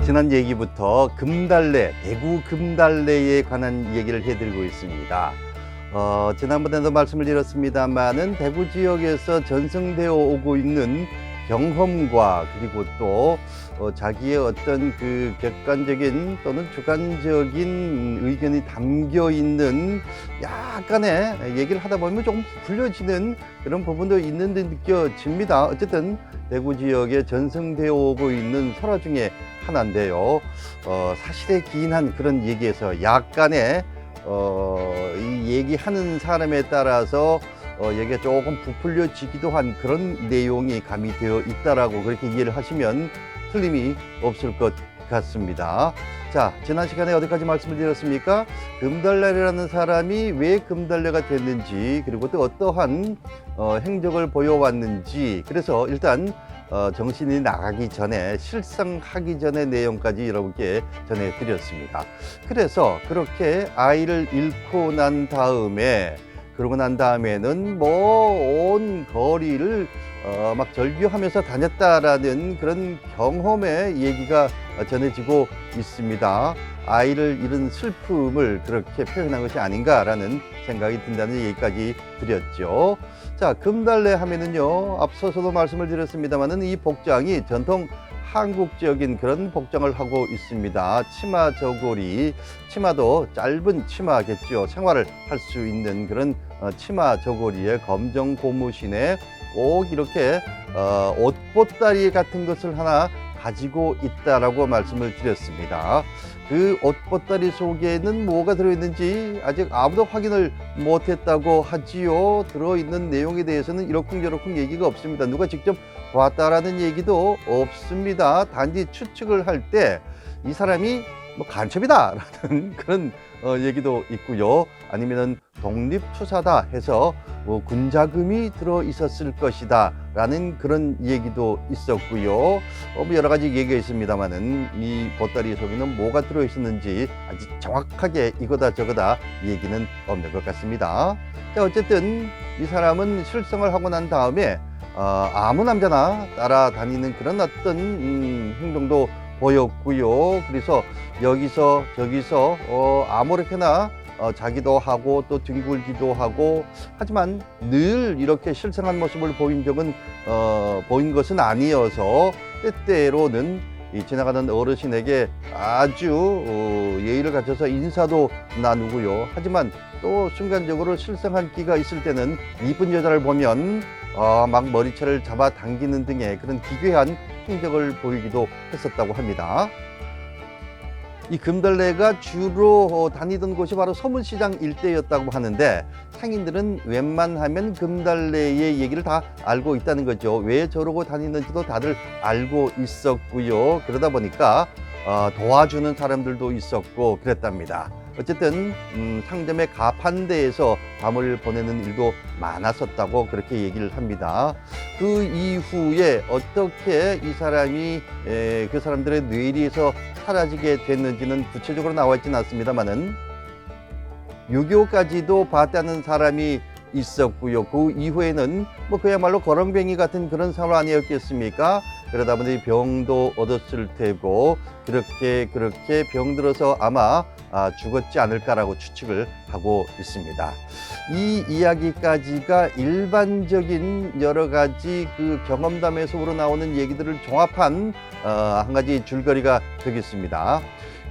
지난 얘기부터 금달래, 대구 금달래에 관한 얘기를 해드리고 있습니다. 지난번에도 말씀을 드렸습니다만은 대구 지역에서 전승되어 오고 있는 경험과 그리고 또 자기의 어떤 그 객관적인 또는 주관적인 의견이 담겨 있는 약간의 얘기를 하다 보면 조금 부풀려지는 그런 부분도 있는 듯 느껴집니다. 어쨌든 대구 지역에 전승되어 오고 있는 설화 중에 하나인데요. 사실에 기인한 그런 얘기에서 약간의 이 얘기하는 사람에 따라서 얘기가 조금 부풀려지기도 한 그런 내용이 가미되어 있다라고 그렇게 이해를 하시면 틀림이 없을 것 같습니다. 자, 지난 시간에 어디까지 말씀을 드렸습니까? 금달래라는 사람이 왜 금달래가 됐는지, 그리고 또 어떠한 행적을 보여왔는지, 그래서 일단 정신이 나가기 전에, 실상하기 전의 내용까지 여러분께 전해드렸습니다. 그래서 그렇게 아이를 잃고 난 다음에, 그러고 난 다음에는 뭐 온 거리를 막 절규하면서 다녔다라는 그런 경험의 얘기가 전해지고 있습니다. 아이를 잃은 슬픔을 그렇게 표현한 것이 아닌가라는 생각이 든다는 얘기까지 드렸죠. 자, 금달래 하면은요, 앞서서도 말씀을 드렸습니다만은 이 복장이 전통 한국적인 그런 복장을 하고 있습니다. 치마 저고리, 치마도 짧은 치마겠죠. 생활을 할 수 있는 그런 치마 저고리에 검정 고무신에 꼭 이렇게 옷보따리 같은 것을 하나 가지고 있다라고 말씀을 드렸습니다. 그 옷보따리 속에는 뭐가 들어있는지 아직 아무도 확인을 못했다고 하지요. 들어있는 내용에 대해서는 이러쿵저러쿵 얘기가 없습니다. 누가 직접 봤다라는 얘기도 없습니다. 단지 추측을 할 때 이 사람이 뭐 간첩이다라는 그런 얘기도 있고요. 아니면은 독립투사다 해서 뭐 군자금이 들어 있었을 것이다 라는 그런 얘기도 있었고요. 뭐 여러 가지 얘기가 있습니다만은 이 보따리 속에는 뭐가 들어 있었는지 아직 정확하게 이거다 저거다 얘기는 없는 것 같습니다. 자, 어쨌든 이 사람은 실성을 하고 난 다음에 아무 남자나 따라다니는 그런 어떤 행동도 보였고요. 그래서 여기서 저기서 아무렇게나 자기도 하고 또 뒹굴기도 하고, 하지만 늘 이렇게 실성한 모습을 보인 것은 아니어서 때때로는 이 지나가는 어르신에게 아주 예의를 갖춰서 인사도 나누고요. 하지만 또 순간적으로 실성한 끼가 있을 때는 이쁜 여자를 보면 막 머리채를 잡아 당기는 등의 그런 기괴한 행적을 보이기도 했었다고 합니다. 이 금달래가 주로 다니던 곳이 바로 서문시장 일대였다고 하는데, 상인들은 웬만하면 금달래의 얘기를 다 알고 있다는 거죠. 왜 저러고 다니는지도 다들 알고 있었고요. 그러다 보니까 도와주는 사람들도 있었고 그랬답니다. 어쨌든 상점의 가판대에서 밤을 보내는 일도 많았었다고 그렇게 얘기를 합니다. 그 이후에 어떻게 이 사람이 그 사람들의 뇌리에서 사라지게 됐는지는 구체적으로 나와 있지는 않습니다만은 유교까지도 봤다는 사람이 있었고요. 그 이후에는 뭐 그야말로 거렁뱅이 같은 그런 상황 아니었겠습니까? 그러다 보니 병도 얻었을 테고 그렇게 병들어서 아마 죽었지 않을까라고 추측을 하고 있습니다. 이 이야기까지가 일반적인 여러 가지 그 경험담에서 우러나오는 얘기들을 종합한 한 가지 줄거리가 되겠습니다.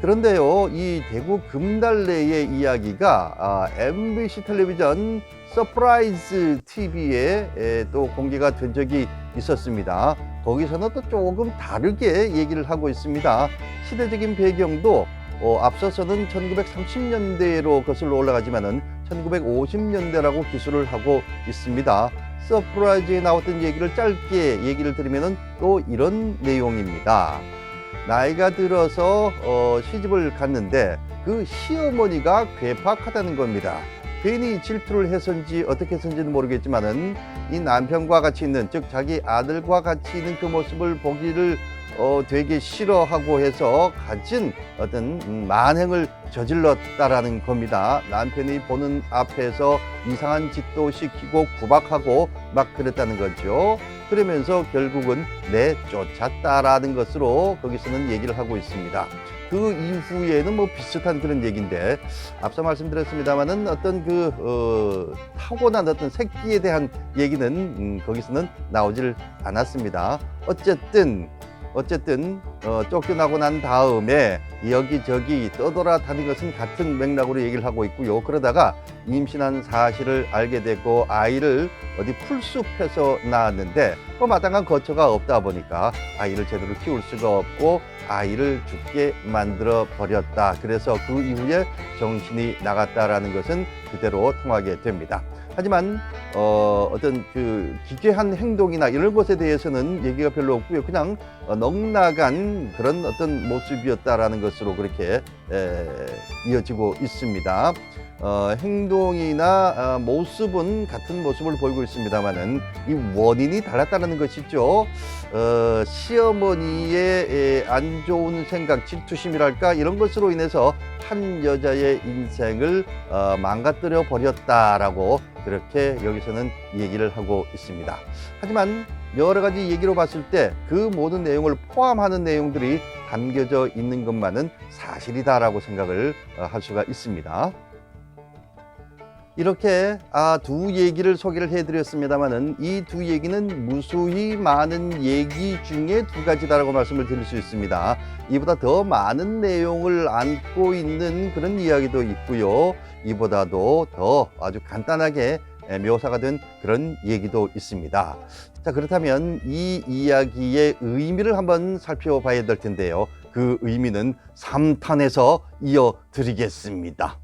그런데요, 이 대구 금달래의 이야기가 MBC 텔레비전 서프라이즈 TV에 또 공개가 된 적이 있었습니다. 거기서는 또 조금 다르게 얘기를 하고 있습니다. 시대적인 배경도 앞서서는 1930년대로 거슬러 올라가지만은 1950년대라고 기술을 하고 있습니다. 서프라이즈에 나왔던 얘기를 짧게 얘기를 드리면은 또 이런 내용입니다. 나이가 들어서 시집을 갔는데 그 시어머니가 괴팍하다는 겁니다. 괜히 질투를 해서인지 어떻게 해서인지는 모르겠지만은 이 남편과 같이 있는, 즉 자기 아들과 같이 있는 그 모습을 보기를 되게 싫어하고 해서 가진 어떤 만행을 저질렀다라는 겁니다. 남편이 보는 앞에서 이상한 짓도 시키고 구박하고 막 그랬다는 거죠. 그러면서 결국은 내쫓았다라는 것으로 거기서는 얘기를 하고 있습니다. 그 이후에는 뭐 비슷한 그런 얘기인데, 앞서 말씀드렸습니다만은 어떤 타고난 어떤 새끼에 대한 얘기는 거기서는 나오질 않았습니다. 어쨌든 쫓겨나고 난 다음에 여기저기 떠돌아다닌 것은 같은 맥락으로 얘기를 하고 있고요. 그러다가 임신한 사실을 알게 됐고 아이를 어디 풀숲에서 낳았는데 마땅한 거처가 없다 보니까 아이를 제대로 키울 수가 없고 아이를 죽게 만들어 버렸다. 그래서 그 이후에 정신이 나갔다라는 것은 그대로 통하게 됩니다. 하지만 어떤 기괴한 행동이나 이런 것에 대해서는 얘기가 별로 없고요. 그냥 넉나간 그런 어떤 모습이었다라는 것으로 그렇게 이어지고 있습니다. 행동이나 모습은 같은 모습을 보이고 있습니다만은 이 원인이 달랐다는 것이죠. 시어머니의 안 좋은 생각, 질투심이랄까 이런 것으로 인해서 한 여자의 인생을 망가뜨려 버렸다라고 그렇게 여기서는 얘기를 하고 있습니다. 하지만 여러 가지 얘기로 봤을 때 그 모든 내용을 포함하는 내용들이 담겨져 있는 것만은 사실이다라고 생각을 할 수가 있습니다. 이렇게 두 얘기를 소개를 해드렸습니다만은 이 두 얘기는 무수히 많은 얘기 중에 두 가지다라고 말씀을 드릴 수 있습니다. 이보다 더 많은 내용을 안고 있는 그런 이야기도 있고요. 이보다도 더 아주 간단하게 묘사가 된 그런 얘기도 있습니다. 자, 그렇다면 이 이야기의 의미를 한번 살펴봐야 될 텐데요. 그 의미는 3탄에서 이어드리겠습니다.